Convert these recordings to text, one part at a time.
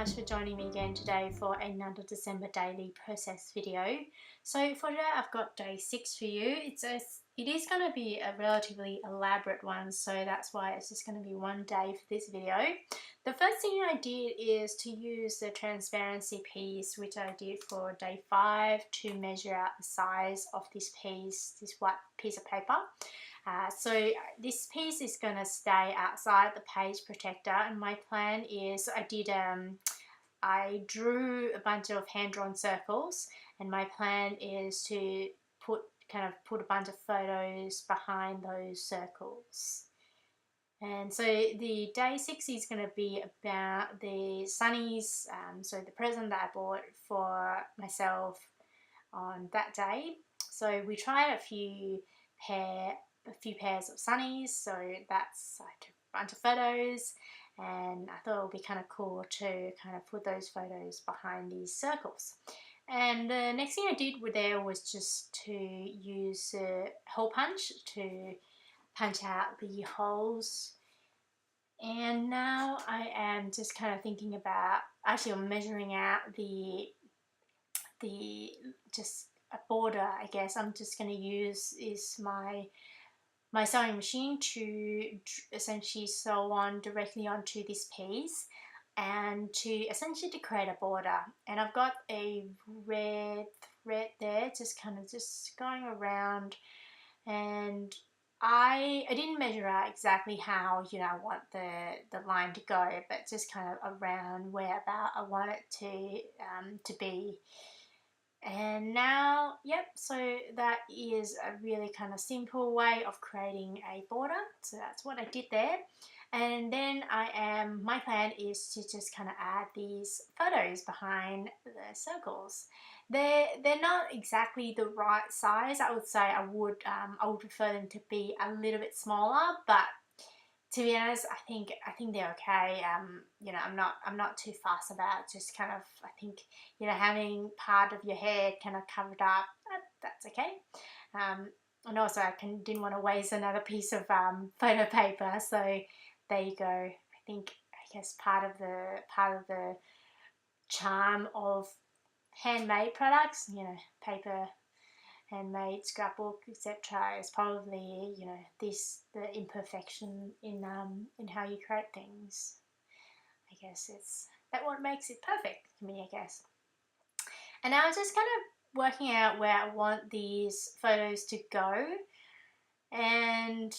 much for joining me again today for another December daily process video. So for today I've got day 6 for you. It is going to be a relatively elaborate one, so that's why it's just going to be one day for this video. The first thing I did is to use the transparency piece, which I did for day 5, to measure out the size of this piece, this white piece of paper. So this piece is going to stay outside the page protector, and my plan is I drew a bunch of hand-drawn circles, and my plan is to put a bunch of photos behind those circles. And so the day 6 is going to be about the sunnies, so the present that I bought for myself on that day. So we tried a few pairs of sunnies, so I took a bunch of photos, and I thought it would be kind of cool to kind of put those photos behind these circles. And the next thing I did there was just to use a hole punch to punch out the holes. And now I am just kind of thinking about, actually I'm measuring out the just a border, I guess. I'm just going to use my sewing machine to essentially sew on directly onto this piece and to essentially to create a border. And I've got a red thread there just going around, and I didn't measure out exactly how I want the line to go, but just kind of around where about I want it to be. And now, yep, so that is a really kind of simple way of creating a border. So that's what I did there. And then my plan is to just kind of add these photos behind the circles. They're not exactly the right size. I would say I would prefer them to be a little bit smaller, but to be honest, I think they're okay. I'm not too fussed about just kind of, I think, having part of your hair kind of covered up, that's okay. And also I didn't want to waste another piece of photo paper, so there you go. I guess part of the charm of handmade products, paper, handmade, scrapbook, etc., is probably the imperfection in how you create things. I guess it's that what makes it perfect to me, I guess. And now I'm just kind of working out where I want these photos to go, and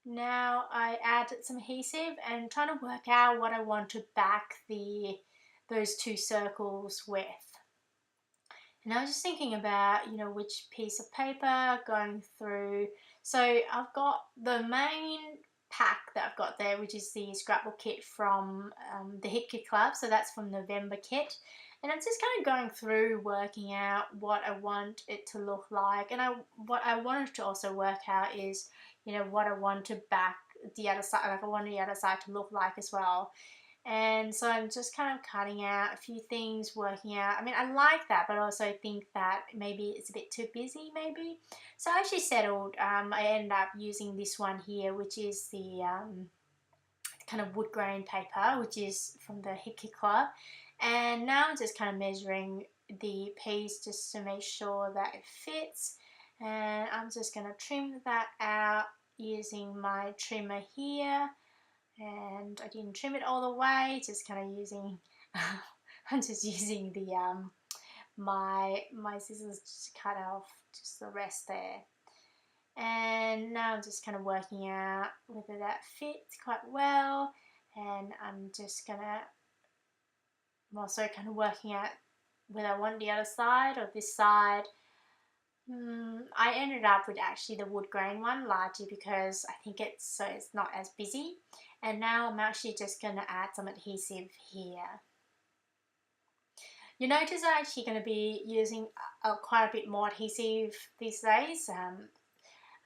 now I added some adhesive and trying to work out what I want to back those two circles with. And I was just thinking about, which piece of paper going through. So I've got the main pack that I've got there, which is the scrapbook kit from the Hit Kit Club. So that's from November kit. And I'm just kind of going through working out what I want it to look like. And what I wanted to also work out is, what I want to back the other side, like I want the other side to look like as well. And so I'm just kind of cutting out a few things, working out. I mean, I like that, but I also think that maybe it's a bit too busy, maybe. So I actually settled. I ended up using this one here, which is the kind of wood grain paper, which is from the Hit Kit Club. And now I'm just kind of measuring the piece just to make sure that it fits. And I'm just going to trim that out using my trimmer here. And I didn't trim it all the way, just kind of using I'm just using the my scissors to cut off just the rest there. And now I'm just kind of working out whether that fits quite well, and I'm also kind of working out whether I want the other side or this side. I ended up with actually the wood grain one, largely because I think it's not as busy. And now I'm actually just going to add some adhesive here. You notice I'm actually going to be using quite a bit more adhesive these days.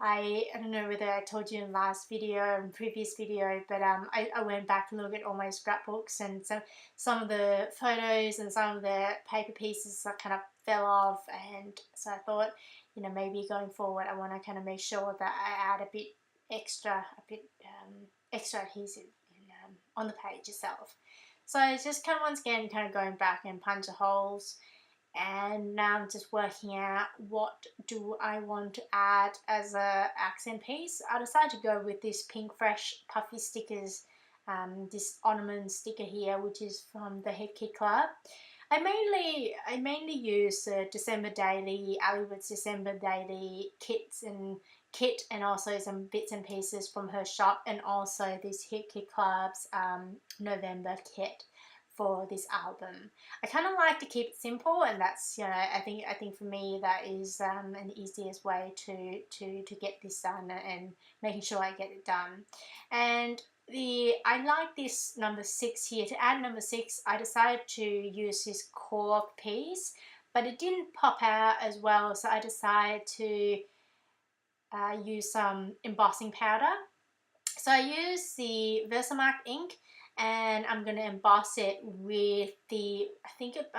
I don't know whether I told you in last video and previous video, but I went back to look at all my scrapbooks, and some of the photos and some of the paper pieces kind of fell off, and so I thought, maybe going forward I want to kind of make sure that I add a bit extra adhesive on the page itself. So it's just kind of once again kind of going back and punch the holes, and now I'm just working out what do I want to add as a accent piece. I decided to go with this Pink Fresh Puffy Stickers, this ornament sticker here, which is from the Head Kit Club. I mainly use the December Daily, Allywood's December Daily kit, and also some bits and pieces from her shop, and also this Hit Kit Club's November kit for this album. I kind of like to keep it simple, and that's, I think for me that is an easiest way to get this done, and making sure I get it done. And I like this number 6 here. To add number 6, I decided to use this cork piece, but it didn't pop out as well, so I decided to use some embossing powder. So I use the Versamark ink, and I'm going to emboss it with I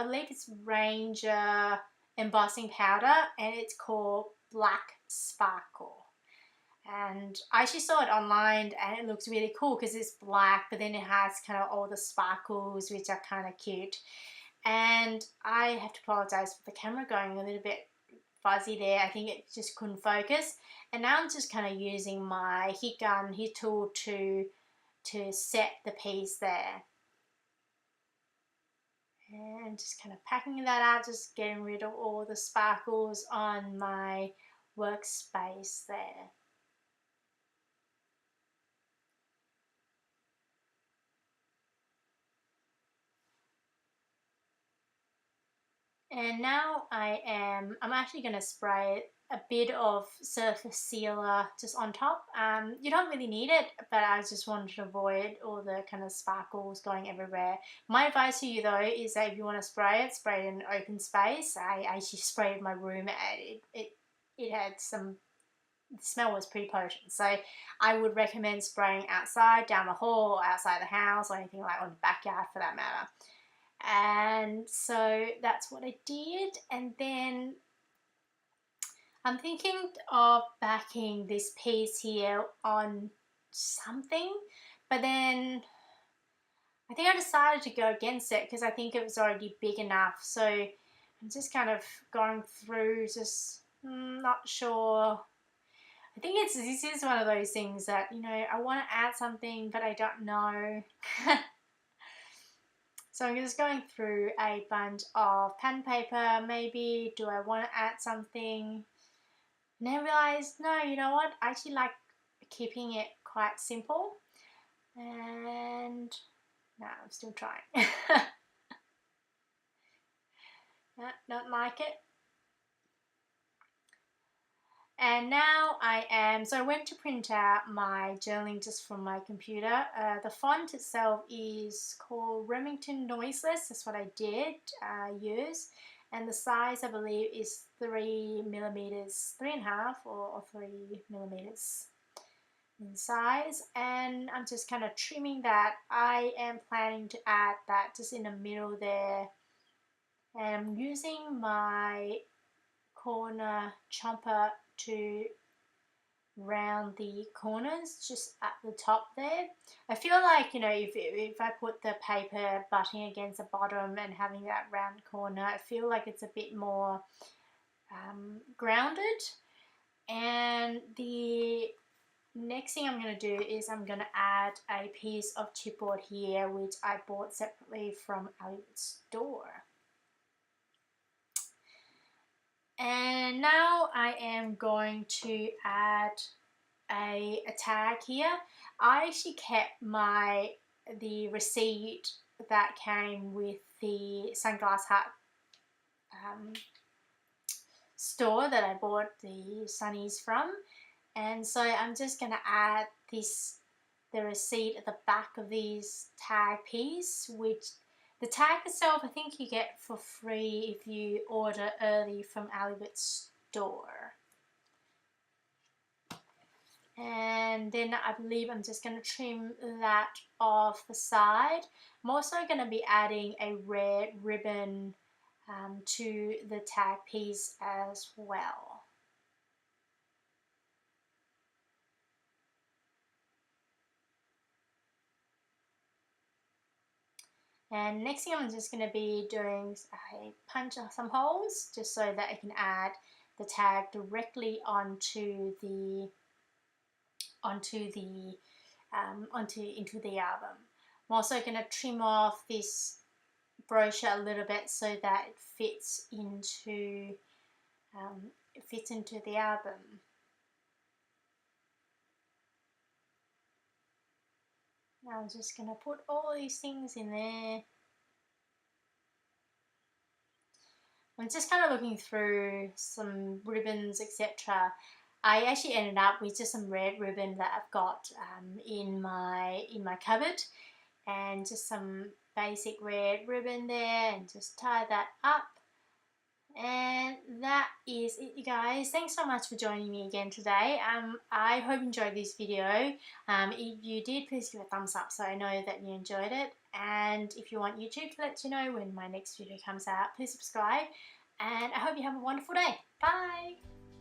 believe it's Ranger embossing powder, and it's called Black Sparkle. And I actually saw it online, and it looks really cool because it's black, but then it has kind of all the sparkles, which are kind of cute. And I have to apologize for the camera going a little bit fuzzy there. I think it just couldn't focus. And now I'm just kind of using my heat tool to set the piece there. And just kind of packing that out, just getting rid of all the sparkles on my workspace there. And now I'm actually going to spray a bit of surface sealer just on top. You don't really need it, but I just wanted to avoid all the kind of sparkles going everywhere. My advice to you though is that if you want to spray it in an open space. I actually sprayed my room, and it had some, the smell was pretty potent. So I would recommend spraying outside, down the hall, outside the house, or anything like, on the backyard for that matter. And so that's what I did. And then I'm thinking of backing this piece here on something, but then I think I decided to go against it because I think it was already big enough. So I'm just kind of going through, just not sure. I think this is one of those things that, I want to add something, but I don't know. So I'm just going through a bunch of pen paper. Maybe do I want to add something? And then I realized, no, you know what? I actually like keeping it quite simple. And no, I'm still trying. No, don't like it. And now so I went to print out my journaling just from my computer. The font itself is called Remington Noiseless. That's what I did use. And the size, I believe, is 3 millimeters, 3.5 or 3 millimeters in size. And I'm just kind of trimming that. I am planning to add that just in the middle there. And I'm using my corner chomper to round the corners just at the top there. I feel like, if I put the paper butting against the bottom and having that round corner, I feel like it's a bit more grounded. And the next thing I'm going to do is I'm going to add a piece of chipboard here, which I bought separately from Allywood's store. And now I am going to add a tag here. I actually kept the receipt that came with the Sunglass Hut store that I bought the sunnies from, and so I'm just going to add the receipt at the back of these tag piece, which the tag itself I think you get for free if you order early from Allywood's store. And then I believe I'm just going to trim that off the side. I'm also going to be adding a red ribbon to the tag piece as well. And next thing I'm just going to be doing a punch some holes just so that I can add the tag directly onto the into the album. I'm also going to trim off this brochure a little bit so that it fits into the album. Now I'm just going to put all these things in there. I'm just kind of looking through some ribbons, etc. I actually ended up with just some red ribbon that I've got in my cupboard, and just some basic red ribbon there, and just tie that up. And that is it, you guys. Thanks so much for joining me again today. I hope you enjoyed this video. If you did, please give a thumbs up so I know that you enjoyed it. And if you want YouTube to let you know when my next video comes out, please subscribe. And I hope you have a wonderful day. Bye!